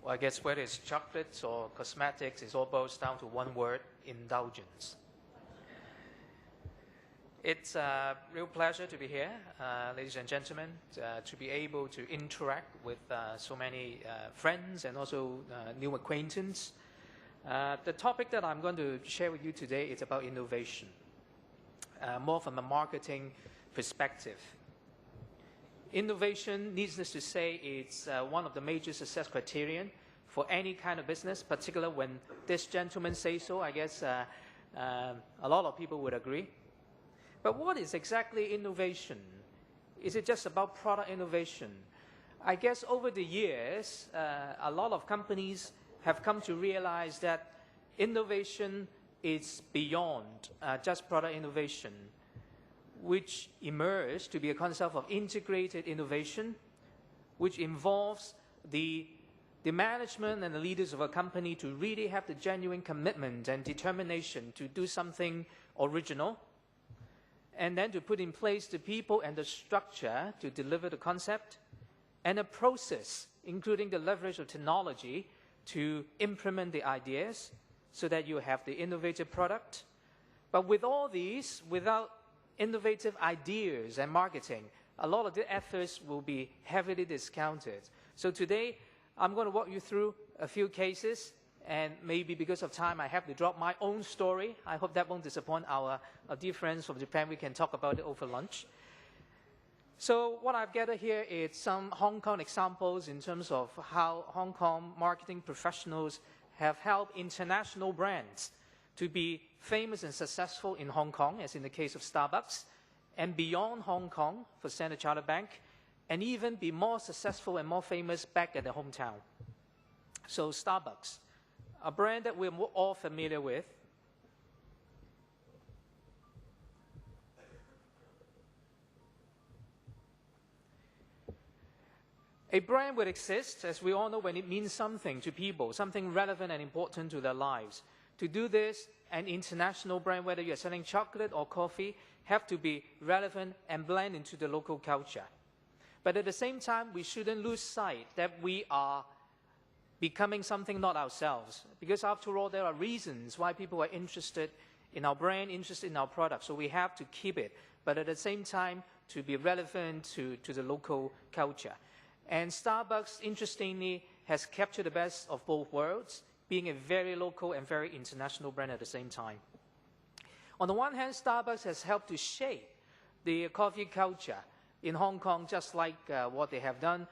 Well, I guess whether it's chocolates or cosmetics, it all boils down to one word: indulgence. It's a real pleasure to be here, ladies and gentlemen, to be able to interact with so many friends and also new acquaintances. The topic that I'm going to share with you today is about innovation, more from a marketing perspective. Innovation, needless to say, it's one of the major success criterion for any kind of business, particularly when this gentleman says so. I guess a lot of people would agree. But what is exactly innovation? Is it just about product innovation? I guess over the years, a lot of companies have come to realize that innovation is beyond just product innovation, which emerged to be a concept of integrated innovation, which involves the management and the leaders of a company to really have the genuine commitment and determination to do something original, and then to put in place the people and the structure to deliver the concept, and a process, including the leverage of technology, to implement the ideas so that you have the innovative product. But with all these, without innovative ideas and marketing, a lot of the efforts will be heavily discounted. So today, I'm going to walk you through a few cases, and maybe because of time, I have to drop my own story. I hope that won't disappoint our dear friends from Japan. We can talk about it over lunch. So what I've gathered here is some Hong Kong examples in terms of how Hong Kong marketing professionals have helped international brands to be famous and successful in Hong Kong, as in the case of Starbucks, and beyond Hong Kong for Standard Chartered Bank, and even be more successful and more famous back at their hometown. So Starbucks, a brand that we're all familiar with. A brand would exist, as we all know, when it means something to people, something relevant and important to their lives. To do this, an international brand, whether you're selling chocolate or coffee, have to be relevant and blend into the local culture. But at the same time, we shouldn't lose sight that we are becoming something not ourselves. Because after all, there are reasons why people are interested in our brand, interested in our product. So we have to keep it, but at the same time, to be relevant to the local culture. And Starbucks, interestingly, has captured the best of both worlds, being a very local and very international brand at the same time. On the one hand, Starbucks has helped to shape the coffee culture in Hong Kong, just like what they have done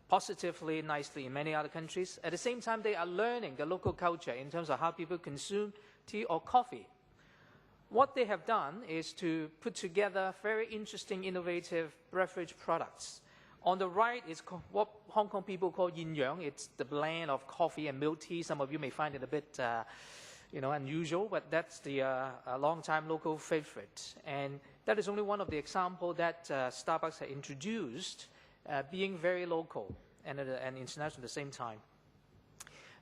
positively, nicely in many other countries. At the same time, they are learning the local culture in terms of how people consume tea or coffee. What they have done is to put together very interesting, innovative beverage products. On the right is what Hong Kong people call yin yang. It's the blend of coffee and milk tea. Some of you may find it a bit unusual, but that's the long-time local favorite. And that is only one of the examples that Starbucks has introduced, being very local and international at the same time.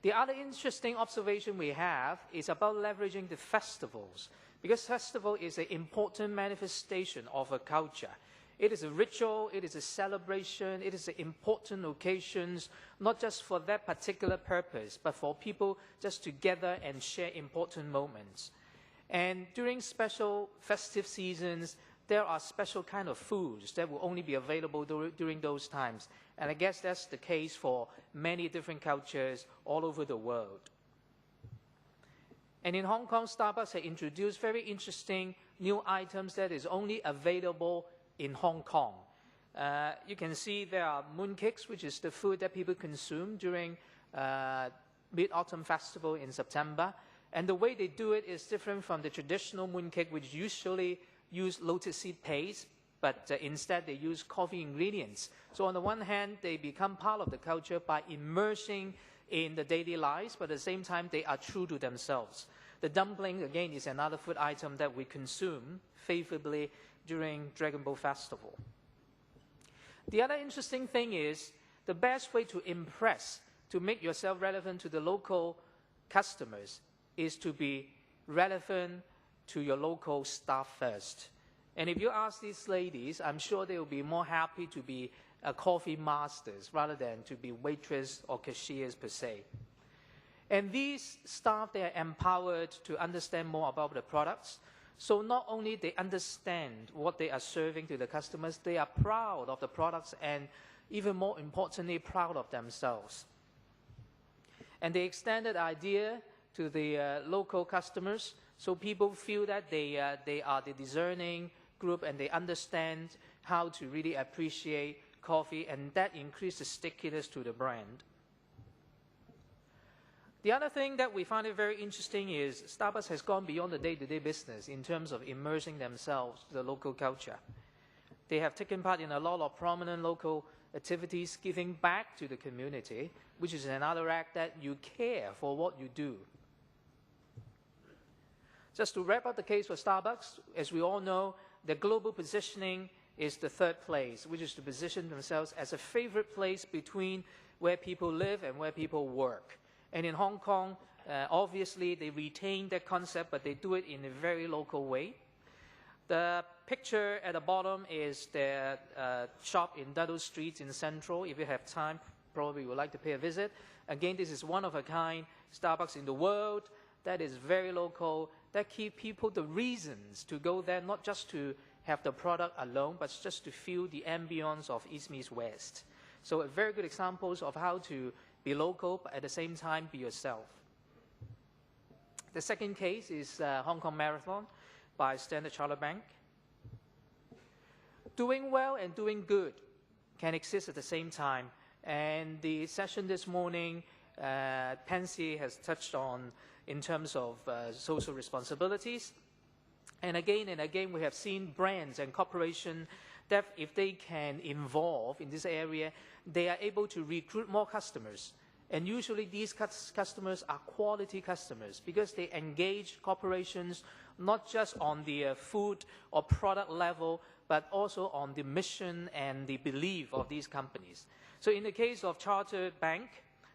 The other interesting observation we have is about leveraging the festivals, because festival is an important manifestation of a culture. It is a ritual, it is a celebration, it is an important occasions, not just for that particular purpose, but for people just to gather and share important moments. And during special festive seasons, there are special kind of foods that will only be available during those times. And I guess that's the case for many different cultures all over the world. And in Hong Kong, Starbucks has introduced very interesting new items that is only available in Hong Kong. You can see there are mooncakes, which is the food that people consume during Mid-Autumn Festival in September. And the way they do it is different from the traditional mooncake, which usually use lotus seed paste, but instead they use coffee ingredients. So on the one hand, they become part of the culture by immersing in the daily lives, but at the same time, they are true to themselves. The dumpling, again, is another food item that we consume favorably during Dragon Boat Festival. The other interesting thing is the best way to impress, to make yourself relevant to the local customers, is to be relevant to your local staff first. And if you ask these ladies, I'm sure they will be more happy to be coffee masters rather than to be waitress or cashiers per se. And these staff, they are empowered to understand more about the products. So not only they understand what they are serving to the customers, they are proud of the products and even more importantly, proud of themselves. And they extended the idea to the local customers, so people feel that they are the discerning group and they understand how to really appreciate coffee, and that increases the stickiness to the brand. The other thing that we find it very interesting is Starbucks has gone beyond the day-to-day business in terms of immersing themselves to the local culture. They have taken part in a lot of prominent local activities, giving back to the community, which is another act that you care for what you do. Just to wrap up the case for Starbucks, as we all know, the global positioning is the third place, which is to position themselves as a favorite place between where people live and where people work. And in Hong Kong, obviously, they retain that concept, but they do it in a very local way. The picture at the bottom is the shop in Dudley Street in Central. If you have time, probably would like to pay a visit. Again, this is one of a kind Starbucks in the world that is very local, that give people the reasons to go there, not just to have the product alone, but just to feel the ambience of East meets West. So a very good examples of how to be local, but at the same time be yourself. The second case is Hong Kong Marathon by Standard Chartered Bank. Doing well and doing good can exist at the same time. And the session this morning, FANCL has touched on in terms of social responsibilities. And again, we have seen brands and corporations that if they can involve in this area, they are able to recruit more customers. And usually these customers are quality customers because they engage corporations not just on the food or product level, but also on the mission and the belief of these companies. So in the case of Chartered Bank,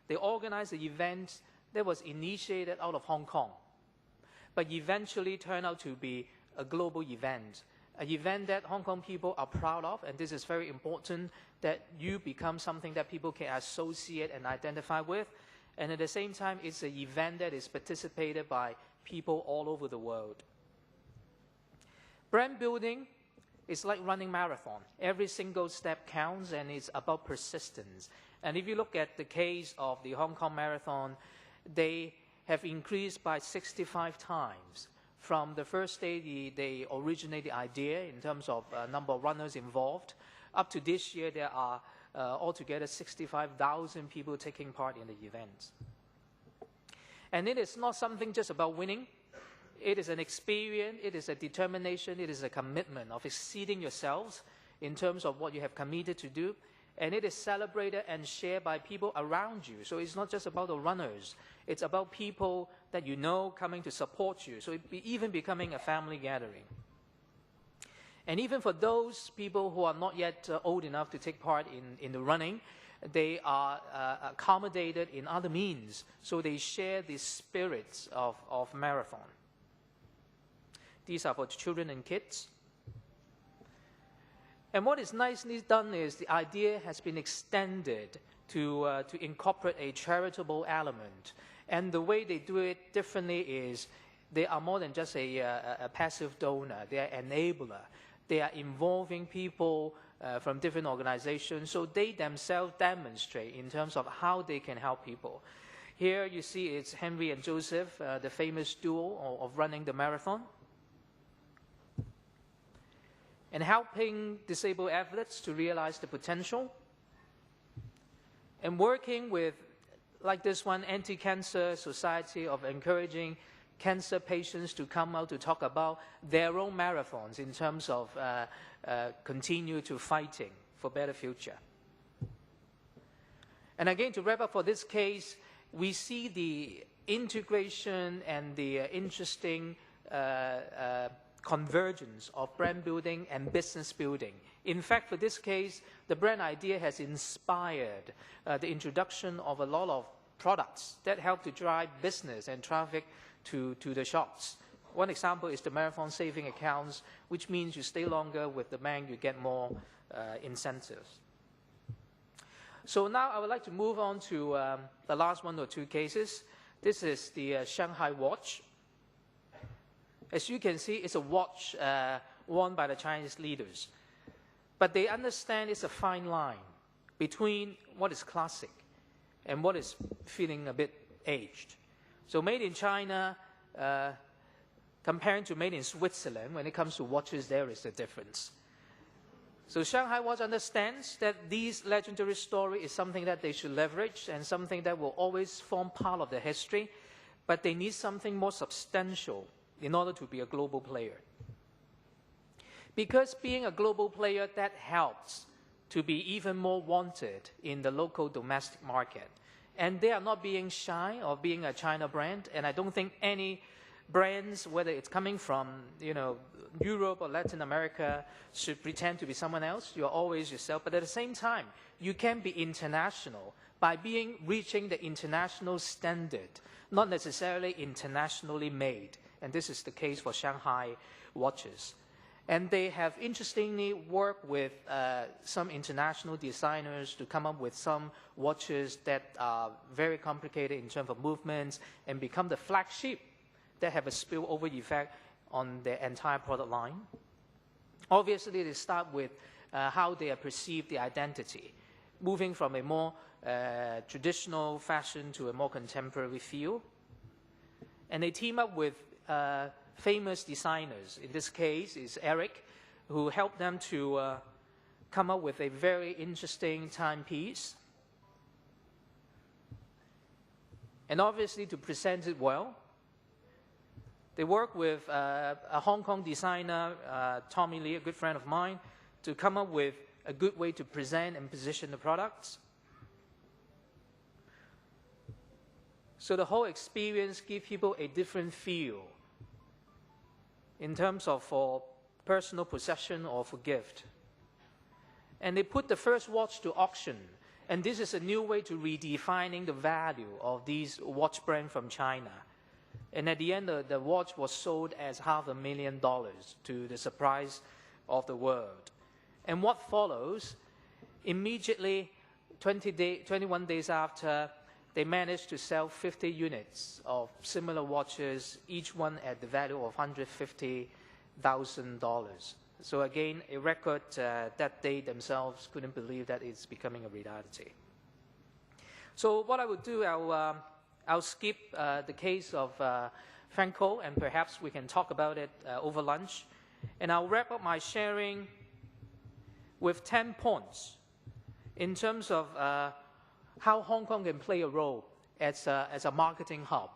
they organized an event that was initiated out of Hong Kong, but eventually turned out to be a global event, an event that Hong Kong people are proud of, and this is very important that you become something that people can associate and identify with. And at the same time, it's an event that is participated by people all over the world. Brand building is like running marathon. Every single step counts, and it's about persistence. And if you look at the case of the Hong Kong Marathon, they have increased by 65 times. From the first day they originated the idea in terms of number of runners involved, up to this year there are altogether 65,000 people taking part in the event. And it is not something just about winning. It is an experience, it is a determination, it is a commitment of exceeding yourselves in terms of what you have committed to do. And it is celebrated and shared by people around you. So it's not just about the runners. It's about people that you know coming to support you. So even becoming a family gathering. And even for those people who are not yet old enough to take part in the running, they are accommodated in other means. So they share the spirits of marathon. These are for children and kids. And what is nicely done is the idea has been extended to incorporate a charitable element. And the way they do it differently is they are more than just a passive donor. They are enabler. They are involving people from different organizations, so they themselves demonstrate in terms of how they can help people. Here you see it's Henry and Joseph, the famous duo of running the marathon, and helping disabled athletes to realize the potential, and working with, like this one, Anti-Cancer Society of encouraging cancer patients to come out to talk about their own marathons in terms of continue to fighting for better future. And again, to wrap up for this case, we see the integration and the interesting convergence of brand building and business building. In fact, for this case, the brand idea has inspired the introduction of a lot of products that help to drive business and traffic to the shops. One example is the marathon saving accounts, which means you stay longer with the bank, you get more incentives. So now I would like to move on to the last one or two cases. This is the Shanghai Watch. As you can see, it's a watch worn by the Chinese leaders. But they understand it's a fine line between what is classic and what is feeling a bit aged. So made in China, comparing to made in Switzerland, when it comes to watches, there is a difference. So Shanghai Watch understands that this legendary story is something that they should leverage and something that will always form part of their history, but they need something more substantial in order to be a global player. Because being a global player, that helps to be even more wanted in the local domestic market. And they are not being shy of being a China brand, and I don't think any brands, whether it's coming from Europe or Latin America, should pretend to be someone else. You're always yourself. But at the same time, you can be international by reaching the international standard, not necessarily internationally made. And this is the case for Shanghai watches. And they have interestingly worked with some international designers to come up with some watches that are very complicated in terms of movements and become the flagship that have a spillover effect on their entire product line. Obviously, they start with how they are perceived, the identity, moving from a more traditional fashion to a more contemporary feel. And they team up with famous designers. In this case, is Eric, who helped them to come up with a very interesting timepiece. And obviously, to present it well, they work with a Hong Kong designer, Tommy Lee, a good friend of mine, to come up with a good way to present and position the products. So the whole experience gives people a different feel in terms of for personal possession or for gift. And they put the first watch to auction. And this is a new way to redefining the value of these watch brands from China. And at the end, the watch was sold as $500,000 to the surprise of the world. And what follows, immediately 21 days after, they managed to sell 50 units of similar watches, each one at the value of $150,000. So again, a record that they themselves couldn't believe that it's becoming a reality. So what I would do, I'll skip the case of FANCL, and perhaps we can talk about it over lunch. And I'll wrap up my sharing with 10 points in terms of how Hong Kong can play a role as a marketing hub.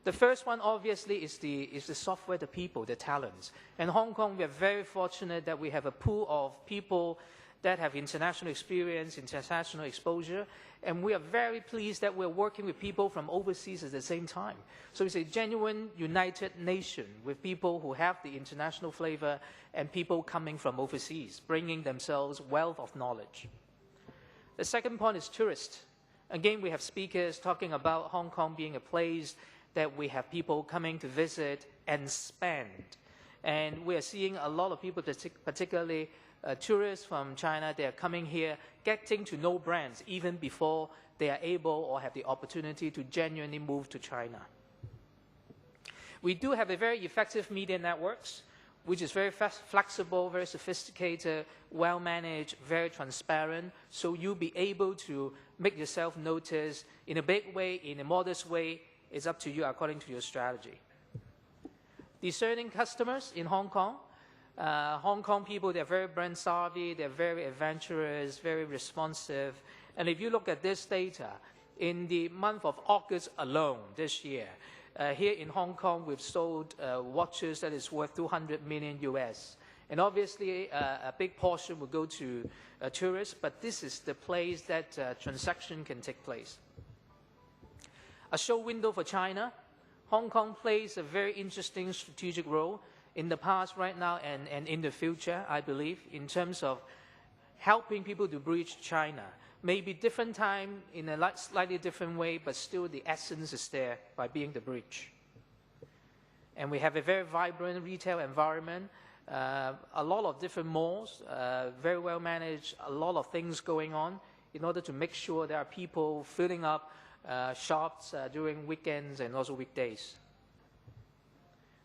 The first one, obviously, is the software, the people, the talents. In Hong Kong, we are very fortunate that we have a pool of people that have international experience, international exposure, and we are very pleased that we're working with people from overseas at the same time. So it's a genuine united nation with people who have the international flavor and people coming from overseas, bringing themselves wealth of knowledge. The second point is tourists. Again, we have speakers talking about Hong Kong being a place that we have people coming to visit and spend. And we are seeing a lot of people, particularly tourists from China, they are coming here, getting to know brands even before they are able or have the opportunity to genuinely move to China. We do have a very effective media networks, which is very flexible, very sophisticated, well-managed, very transparent, so you'll be able to make yourself notice in a big way, in a modest way. It's up to you according to your strategy. Discerning customers in Hong Kong. Hong Kong people, they're very brand savvy, they're very adventurous, very responsive. And if you look at this data, in the month of August alone this year, here in Hong Kong, we've sold watches that is worth $200 million US. And obviously, a big portion will go to tourists, but this is the place that transaction can take place. A show window for China. Hong Kong plays a very interesting strategic role in the past, right now, and in the future, I believe, in terms of helping people to bridge China. Maybe different time, in a slightly different way, but still the essence is there by being the bridge. And we have a very vibrant retail environment, a lot of different malls, very well managed, a lot of things going on. in order to make sure there are people filling up shops during weekends and also weekdays.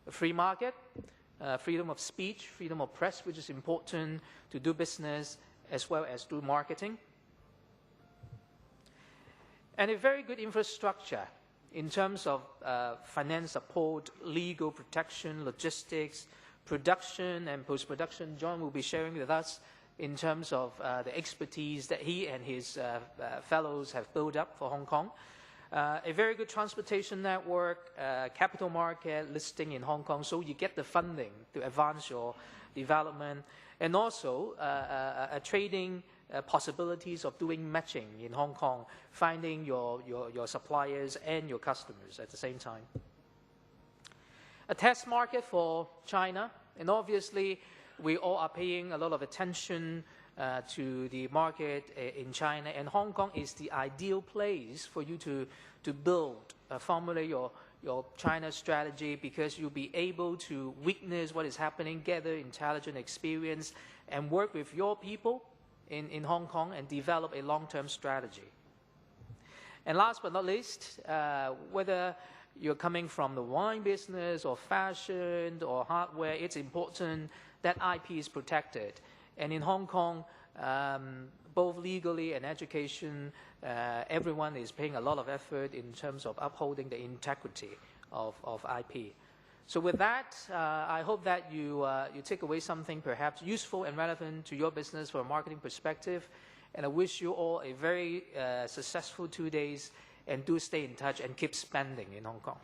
A free market, freedom of speech, freedom of press, which is important to do business as well as do marketing. And a very good infrastructure in terms of finance support, legal protection, logistics, production and post-production. John will be sharing with us in terms of the expertise that he and his fellows have built up for Hong Kong. A very good transportation network, capital market listing in Hong Kong, so you get the funding to advance your development, and also trading possibilities of doing matching in Hong Kong, finding your suppliers and your customers at the same time. A test market for China, and obviously we all are paying a lot of attention to the market in China, and Hong Kong is the ideal place for you to build, formulate your China strategy, because you'll be able to witness what is happening, gather intelligent experience, and work with your people in Hong Kong and develop a long-term strategy. And last but not least, whether you're coming from the wine business or fashion or hardware, it's important that IP is protected. And in Hong Kong, both legally and education, everyone is paying a lot of effort in terms of upholding the integrity of IP. So with that, I hope that you take away something perhaps useful and relevant to your business from a marketing perspective. And I wish you all a very successful 2 days, and do stay in touch and keep spending in Hong Kong.